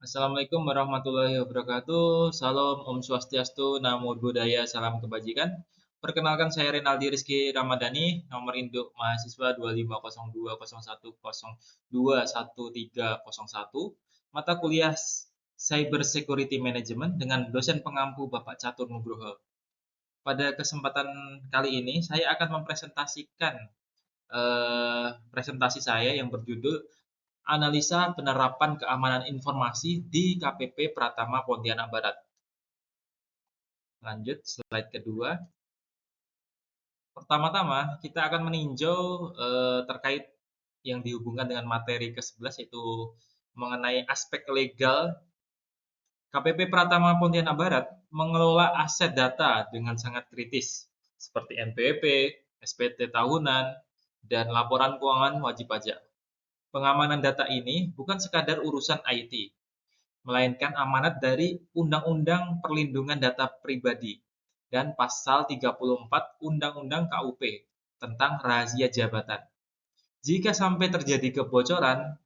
Assalamualaikum warahmatullahi wabarakatuh. Salam Om Swastiastu, Namo Buddhaya, salam kebajikan. Perkenalkan saya Renaldi Rizky Ramadhani, nomor induk mahasiswa 250201021301, mata kuliah Cyber Security Management dengan dosen pengampu Bapak Catur Nugroho. Pada kesempatan kali ini saya akan mempresentasikan presentasi saya yang berjudul Analisa Penerapan Keamanan Informasi di KPP Pratama Pontianak Barat. Lanjut, slide kedua. Pertama-tama, kita akan meninjau terkait yang dihubungkan dengan materi ke-11, yaitu mengenai aspek legal. KPP Pratama Pontianak Barat mengelola aset data dengan sangat kritis, seperti NPWP, SPT tahunan, dan laporan keuangan wajib pajak. Pengamanan data ini bukan sekadar urusan IT, melainkan amanat dari Undang-Undang Perlindungan Data Pribadi dan Pasal 34 Undang-Undang KUP tentang rahasia jabatan. Jika sampai terjadi kebocoran,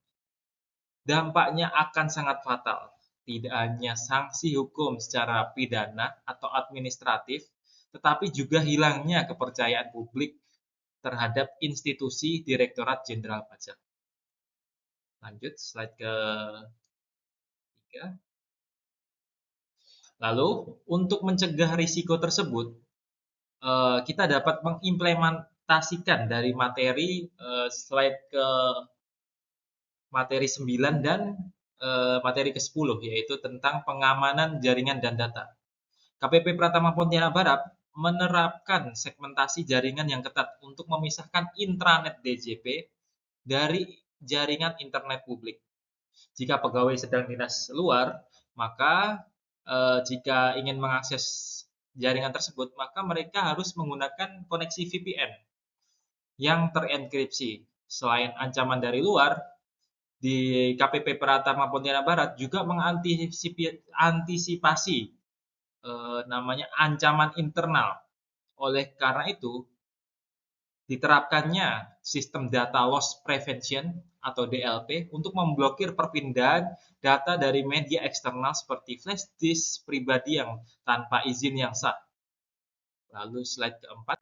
dampaknya akan sangat fatal. Tidak hanya sanksi hukum secara pidana atau administratif, tetapi juga hilangnya kepercayaan publik terhadap institusi Direktorat Jenderal Pajak. Lanjut, slide ke-3. Lalu, untuk mencegah risiko tersebut, kita dapat mengimplementasikan dari materi slide ke materi 9 dan materi ke-10, yaitu tentang pengamanan jaringan dan data. KPP Pratama Pontianak Barat menerapkan segmentasi jaringan yang ketat untuk memisahkan intranet DJP dari jaringan internet publik. Jika pegawai sedang dinas luar, maka jika ingin mengakses jaringan tersebut, maka mereka harus menggunakan koneksi VPN yang terenkripsi. Selain ancaman dari luar, di KPP Pratama Pontianak Barat juga mengantisipasi namanya ancaman internal. Oleh karena itu, diterapkannya sistem data loss prevention atau DLP untuk memblokir perpindahan data dari media eksternal seperti flash disk pribadi yang tanpa izin yang sah. Lalu slide keempat.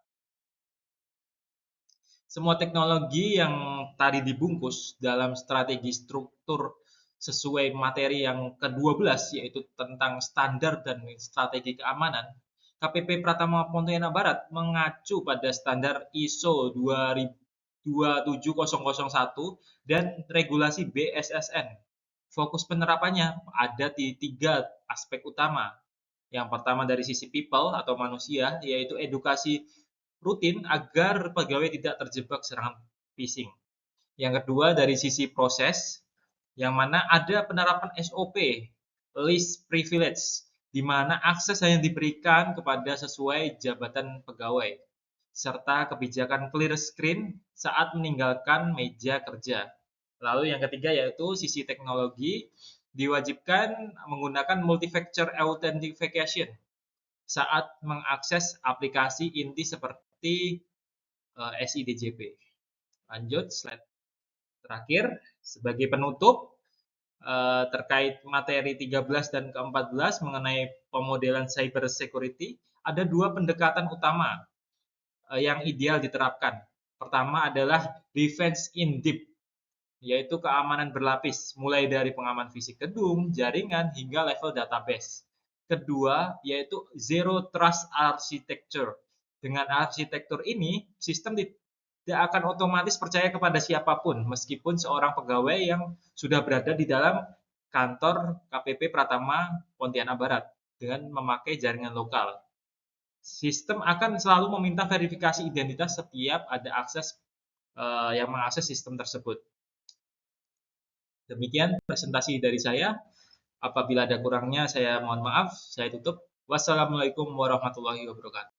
Semua teknologi yang tadi dibungkus dalam strategi struktur sesuai materi yang ke-12, yaitu tentang standar dan strategi keamanan, KPP Pratama Pontianak Barat mengacu pada standar ISO 27001 dan regulasi BSSN. Fokus penerapannya ada di 3 aspek utama. Yang pertama dari sisi people atau manusia, yaitu edukasi rutin agar pegawai tidak terjebak serangan phishing. Yang kedua dari sisi proses, yang mana ada penerapan SOP, least privilege, di mana akses hanya diberikan kepada sesuai jabatan pegawai, serta kebijakan clear screen saat meninggalkan meja kerja. Lalu yang ketiga yaitu sisi teknologi, diwajibkan menggunakan multi-factor authentication saat mengakses aplikasi inti seperti SIDJP. Lanjut, slide terakhir. Sebagai penutup, terkait materi 13 dan ke-14 mengenai pemodelan cyber security, ada 2 pendekatan utama yang ideal diterapkan. Pertama adalah defense in deep, yaitu keamanan berlapis, mulai dari pengaman fisik gedung, jaringan, hingga level database. Kedua, yaitu Zero Trust Architecture. Dengan arsitektur ini, sistem tidak akan otomatis percaya kepada siapapun, meskipun seorang pegawai yang sudah berada di dalam kantor KPP Pratama Pontianak Barat dengan memakai jaringan lokal. Sistem akan selalu meminta verifikasi identitas setiap ada akses yang mengakses sistem tersebut. Demikian presentasi dari saya. Apabila ada kurangnya, saya mohon maaf. Saya tutup. Wassalamualaikum warahmatullahi wabarakatuh.